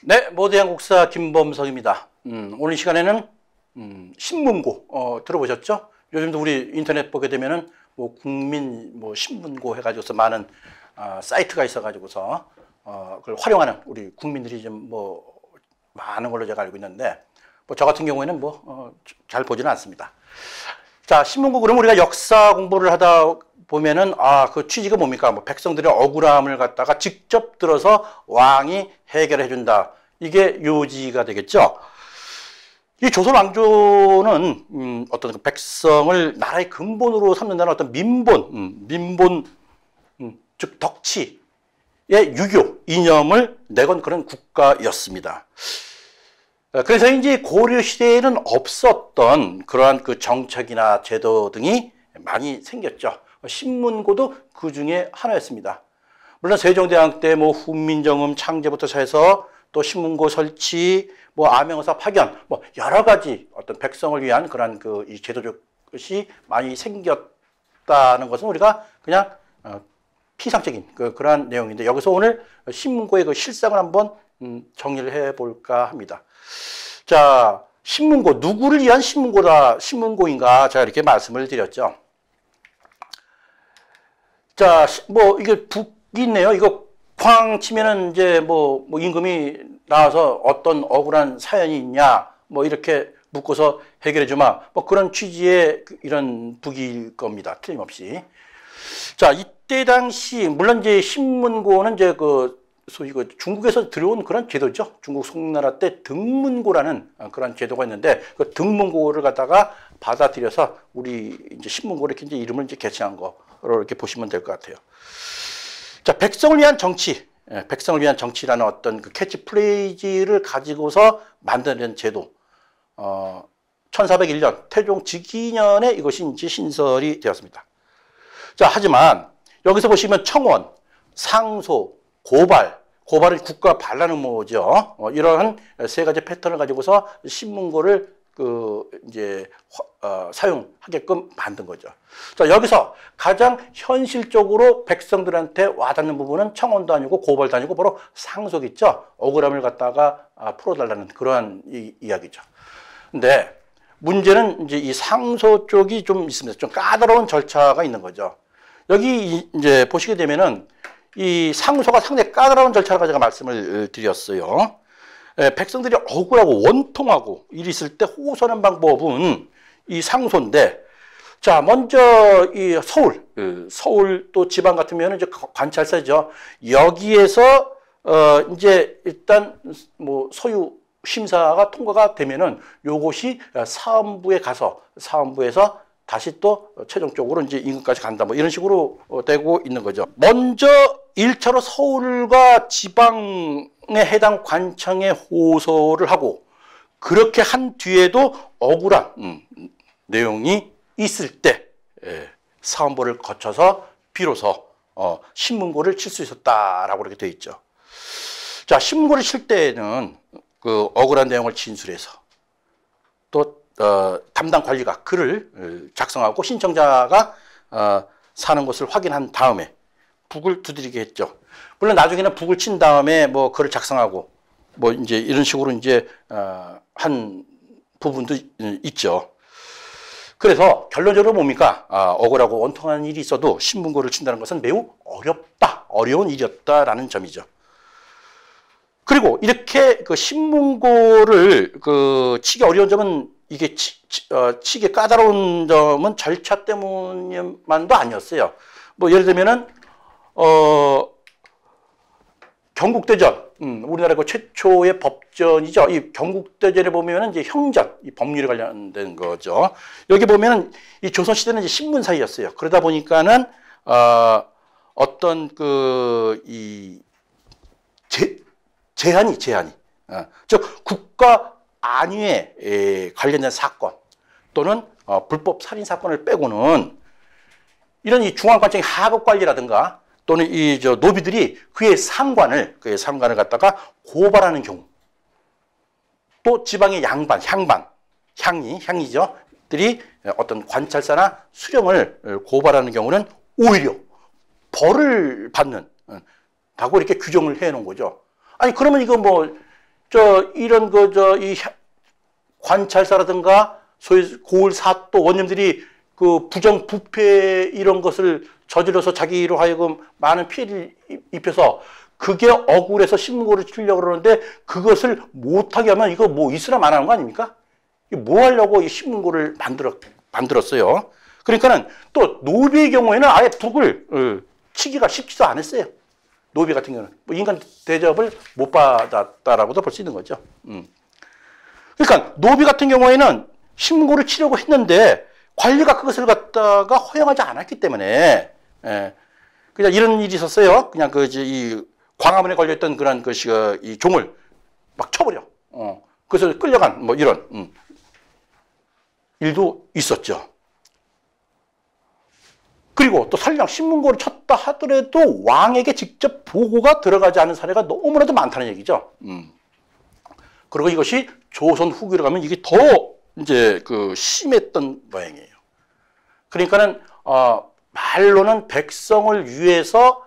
네, 모두양국사 김범석입니다. 오늘 시간에는 신문고 들어보셨죠? 요즘도 우리 인터넷 보게 되면은 뭐 국민 뭐 신문고 해가지고서 많은 사이트가 있어가지고서 그걸 활용하는 우리 국민들이 좀 뭐 많은 걸로 제가 알고 있는데 뭐 저 같은 경우에는 뭐 잘 보지는 않습니다. 자, 신문고 그럼 우리가 역사 공부를 하다 보면은 그 취지가 뭡니까? 뭐 백성들의 억울함을 갖다가 직접 들어서 왕이 해결해 준다. 이게 요지가 되겠죠. 이 조선 왕조는 어떤 백성을 나라의 근본으로 삼는다는 어떤 민본 즉 덕치의 유교 이념을 내건 그런 국가였습니다. 그래서 이제 고려 시대에는 없었던 그러한 그 정책이나 제도 등이 많이 생겼죠. 신문고도 그 중에 하나였습니다. 물론 세종대왕 때 뭐 훈민정음 창제부터 해서 또 신문고 설치, 뭐 암행어사 파견, 뭐 여러 가지 어떤 백성을 위한 그런 그 이 제도적 것이 많이 생겼다는 것은 우리가 그냥 피상적인 그러한 내용인데, 여기서 오늘 신문고의 그 실상을 한번 정리를 해볼까 합니다. 자, 신문고, 누구를 위한 신문고인가 제가 이렇게 말씀을 드렸죠. 자, 뭐 이게 북이 있네요. 이거 쾅 치면은 이제 뭐 임금이 나와서 어떤 억울한 사연이 있냐, 뭐 이렇게 묻고서 해결해 주마, 뭐 그런 취지의 이런 북일 겁니다. 틀림없이. 자, 이때 당시 물론 이제 신문고는 이제 소위 중국에서 들어온 그런 제도죠. 중국 송나라 때 등문고라는 그런 제도가 있는데 그 등문고를 갖다가 받아들여서 우리 이제 신문고 이렇게 이제 이름을 이제 개칭한 거로 이렇게 보시면 될 것 같아요. 자, 백성을 위한 정치, 백성을 위한 정치라는 어떤 그 캐치프레이즈를 가지고서 만드는 제도. 1401년 태종 즉위년에 이것이 이제 신설이 되었습니다. 자, 하지만 여기서 보시면 청원, 상소, 고발은 국가 반란 음모죠. 이러한 세 가지 패턴을 가지고서 신문고를 이제 사용하게끔 만든 거죠. 자, 여기서 가장 현실적으로 백성들한테 와닿는 부분은 청원도 아니고 고발도 아니고 바로 상소겠죠. 억울함을 갖다가 풀어달라는 그러한 이야기죠. 근데 문제는 이제 이 상소 쪽이 좀 있습니다. 좀 까다로운 절차가 있는 거죠. 여기 이제 보시게 되면은 이 상소가 상당히 까다로운 절차라고 제가 말씀을 드렸어요. 백성들이 억울하고 원통하고 일이 있을 때 호소하는 방법은 이 상소인데, 자, 먼저 이 서울 또 지방 같으면 이제 관찰사죠. 여기에서 이제 일단 뭐 소유 심사가 통과가 되면은 요것이 사헌부에 가서 사헌부에서 다시 또 최종적으로 이제 임금까지 간다, 뭐 이런 식으로 되고 있는 거죠. 먼저 1차로 서울과 지방에 해당 관청에 호소를 하고, 그렇게 한 뒤에도 억울한 내용이 있을 때 사헌부를 거쳐서 비로소 신문고를 칠 수 있었다라고 그렇게 되어 있죠. 자, 신문고를 칠 때에는 그 억울한 내용을 진술해서 또 담당 관리가 글을 작성하고 신청자가 사는 곳을 확인한 다음에 북을 두드리게 했죠. 물론 나중에는 북을 친 다음에 뭐 글을 작성하고 뭐 이제 이런 식으로 이제 한 부분도 있죠. 그래서 결론적으로 뭡니까? 억울하고 원통한 일이 있어도 신문고를 친다는 것은 매우 어려운 일이었다라는 점이죠. 그리고 이렇게 그 신문고를 치기 어려운 점은 이게 치기 까다로운 점은 절차 때문만도 아니었어요. 뭐 예를 들면은 경국대전, 우리나라 그 최초의 법전이죠. 이 경국대전에 보면은 이제 형전, 이 법률에 관련된 거죠. 여기 보면은 이 조선 시대는 이제 신문사회였어요. 그러다 보니까는 어떤 제한이 즉 국가 안위에 관련된 사건 또는 불법 살인 사건을 빼고는 이런 이 중앙관청의 하급 관리라든가 또는 이 노비들이 그의 상관을 갖다가 고발하는 경우, 또 지방의 향이죠. 들이 어떤 관찰사나 수령을 고발하는 경우는 오히려 벌을 받는 다고 이렇게 규정을 해 놓은 거죠. 아니, 그러면 이거 뭐 이런 이 관찰사라든가 소위 고을 사또 원님들이 그 부정 부패 이런 것을 저질러서 자기로 하여금 많은 피해를 입혀서 그게 억울해서 신문고를 치려고 그러는데 그것을 못하게 하면 이거 뭐 이슬람 안 하는 거 아닙니까? 뭐 하려고 이 신문고를 만들었어요. 그러니까는 또 노비의 경우에는 아예 북을 치기가 쉽지도 않았어요. 노비 같은 경우는 뭐 인간 대접을 못 받았다라고도 볼 수 있는 거죠. 그러니까 노비 같은 경우에는 신문고를 치려고 했는데 관리가 그것을 갖다가 허용하지 않았기 때문에 그냥 이런 일이 있었어요. 그냥 이 광화문에 걸려있던 그런 것이 이 종을 막 쳐버려. 그래서 끌려간 뭐 이런 일도 있었죠. 그리고 또 설령 신문고를 쳤다 하더라도 왕에게 직접 보고가 들어가지 않은 사례가 너무나도 많다는 얘기죠. 그리고 이것이 조선 후기로 가면 이게 더 이제 심했던 모양이에요. 그러니까는 말로는 백성을 위해서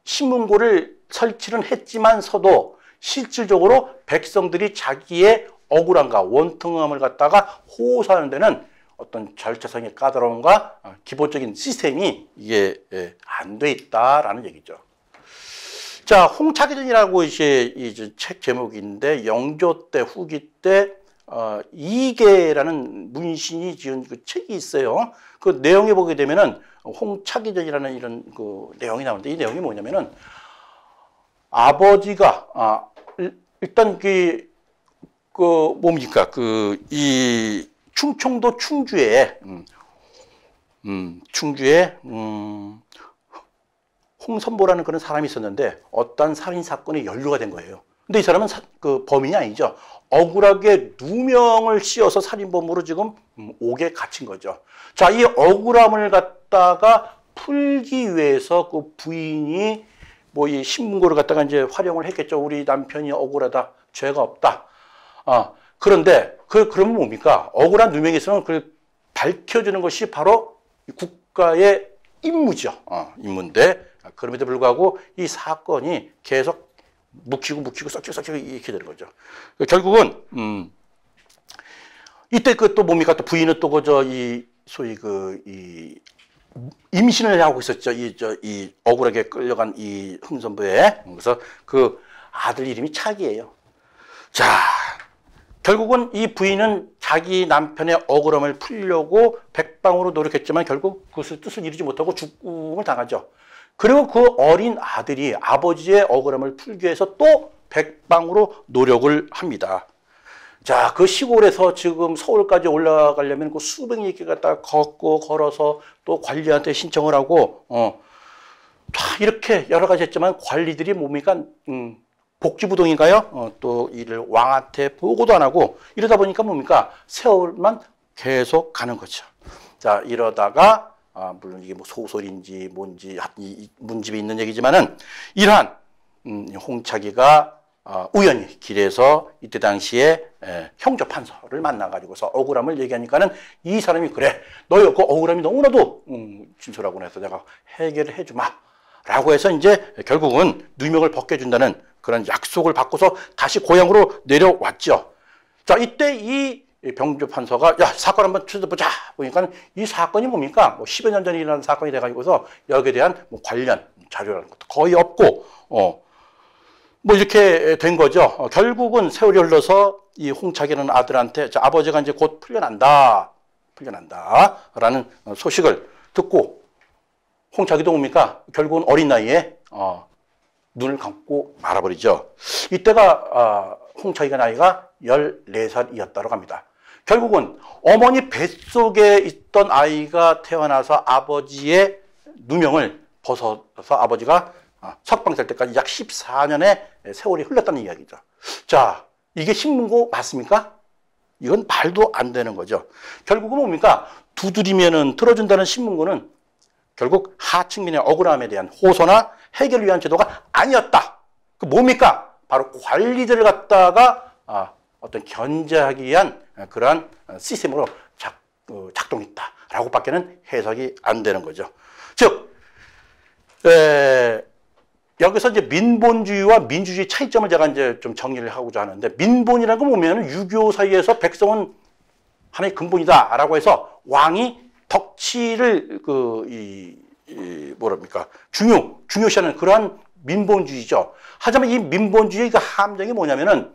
신문고를 설치는 했지만서도 실질적으로 백성들이 자기의 억울함과 원통함을 갖다가 호소하는 데는 어떤 절차상의 까다로움과 기본적인 시스템이 이게 안 돼 있다라는 얘기죠. 자, 홍차기전이라고 이제 책 제목인데 영조 때 후기 때 이계라는 문신이 지은 그 책이 있어요. 그 내용에 보게 되면은 홍차기전이라는 이런 그 내용이 나오는데 이 내용이 뭐냐면은 아버지가 일단 뭡니까 이 충청도 충주에 홍선보라는 그런 사람이 있었는데 어떤 살인 사건에 연루가 된 거예요. 근데 이 사람은 그 범인이 아니죠. 억울하게 누명을 씌워서 살인범으로 지금 옥에 갇힌 거죠. 자, 이 억울함을 갖다가 풀기 위해서 그 부인이 뭐 이 신문고를 갖다가 이제 활용을 했겠죠. 우리 남편이 억울하다, 죄가 없다. 그런데 그러면 뭡니까? 억울한 누명이 있으면 그걸 밝혀주는 것이 바로 국가의 임무죠. 임무인데 그럼에도 불구하고 이 사건이 계속 묵히고 썩히고 이렇게 되는 거죠. 결국은 이때 또 뭡니까? 또 부인은 또 이 소위 이 임신을 하고 있었죠. 이 억울하게 끌려간 이 흥선부에. 그래서 그 아들 이름이 차기예요. 자, 결국은 이 부인은 자기 남편의 억울함을 풀려고 백방으로 노력했지만 결국 그것을 뜻을 이루지 못하고 죽음을 당하죠. 그리고 그 어린 아들이 아버지의 억울함을 풀기 위해서 또 백방으로 노력을 합니다. 자, 그 시골에서 지금 서울까지 올라가려면 그 수백 리길 갖다 걷고 걸어서 또 관리한테 신청을 하고, 이렇게 여러 가지 했지만 관리들이 뭡니까? 복지부동인가요? 또 이를 왕한테 보고도 안 하고 이러다 보니까 뭡니까? 세월만 계속 가는 거죠. 자, 이러다가 물론 이게 뭐 소설인지 뭔지 이 문집에 있는 얘기지만은 이러한 홍차기가 우연히 길에서 이때 당시에 형조 판서를 만나가지고서 억울함을 얘기하니까는 이 사람이 그래, 너의 그 억울함이 너무나도 진솔하구나 해서 내가 해결을 해주마 라고 해서 이제 결국은 누명을 벗겨준다는 그런 약속을 받고서 다시 고향으로 내려왔죠. 자, 이때 이 병조 판서가 야, 사건 한번 찾아보자 보니까 이 사건이 뭡니까? 뭐 10여 년 전에 일어난 사건이 돼가지고서 여기에 대한 뭐 관련 자료라는 것도 거의 없고 뭐 이렇게 된 거죠. 결국은 세월이 흘러서 이 홍차기라는 아들한테 자, 아버지가 이제 곧 풀려난다라는 소식을 듣고 홍차기도 뭡니까? 결국은 어린 나이에 눈을 감고 말아버리죠. 이때가 홍차기가 나이가 14살이었다고 합니다. 결국은 어머니 뱃속에 있던 아이가 태어나서 아버지의 누명을 벗어서 아버지가 석방될 때까지 약 14년의 세월이 흘렀다는 이야기죠. 자, 이게 신문고 맞습니까? 이건 말도 안 되는 거죠. 결국은 뭡니까? 두드리면은 들어준다는 신문고는 결국 하층민의 억울함에 대한 호소나 해결을 위한 제도가 아니었다. 그 뭡니까? 바로 관리들을 갖다가 어떤 견제하기 위한 그러한 시스템으로 작동했다라고 밖에는 해석이 안 되는 거죠. 즉, 여기서 이제 민본주의와 민주주의 차이점을 제가 이제 좀 정리를 하고자 하는데, 민본이라는 거 보면 유교 사이에서 백성은 하나의 근본이다라고 해서 왕이 덕치를 뭐랍니까? 중요시하는 그러한 민본주의죠. 하지만 이 민본주의의 그 함정이 뭐냐면은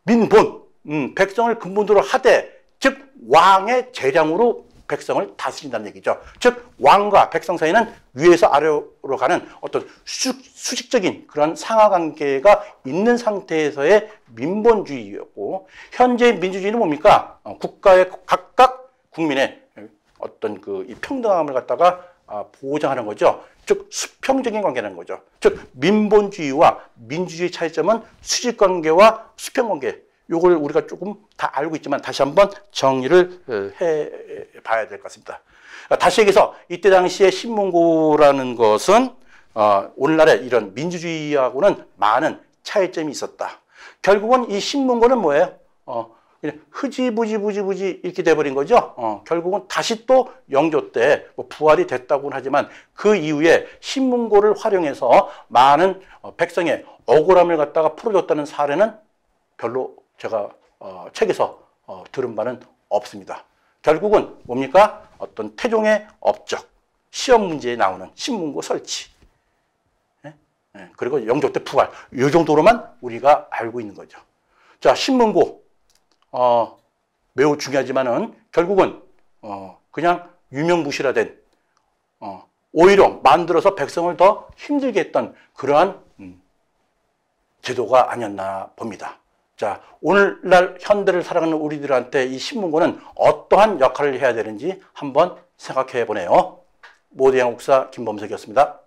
민본, 백성을 근본으로 하되, 즉 왕의 재량으로 백성을 다스린다는 얘기죠. 즉 왕과 백성 사이는 위에서 아래로 가는 어떤 수직적인 그런 상하관계가 있는 상태에서의 민본주의였고, 현재 민주주의는 뭡니까? 국가의 각각 국민의 어떤 이 평등함을 갖다가 보장하는 거죠. 즉 수평적인 관계라는 거죠. 즉 민본주의와 민주주의 차이점은 수직관계와 수평관계. 요걸 우리가 조금 다 알고 있지만 다시 한번 정리를 해봐야 될 것 같습니다. 다시 얘기해서 이때 당시에 신문고라는 것은 오늘날의 이런 민주주의하고는 많은 차이점이 있었다. 결국은 이 신문고는 뭐예요? 그냥 흐지부지 이렇게 돼버린 거죠. 결국은 다시 또 영조 때 뭐 부활이 됐다고는 하지만 그 이후에 신문고를 활용해서 많은 백성의 억울함을 갖다가 풀어줬다는 사례는 별로 제가 책에서 들은 바는 없습니다. 결국은 뭡니까? 어떤 태종의 업적, 시험 문제에 나오는 신문고 설치, 그리고 영조 때 부활, 이 정도로만 우리가 알고 있는 거죠. 자, 신문고 매우 중요하지만은 결국은 그냥 유명무실화된 오히려 만들어서 백성을 더 힘들게 했던 그러한 제도가 아니었나 봅니다. 자, 오늘날 현대를 살아가는 우리들한테 이 신문고는 어떠한 역할을 해야 되는지 한번 생각해 보네요. 모두의 한국사 김범석이었습니다.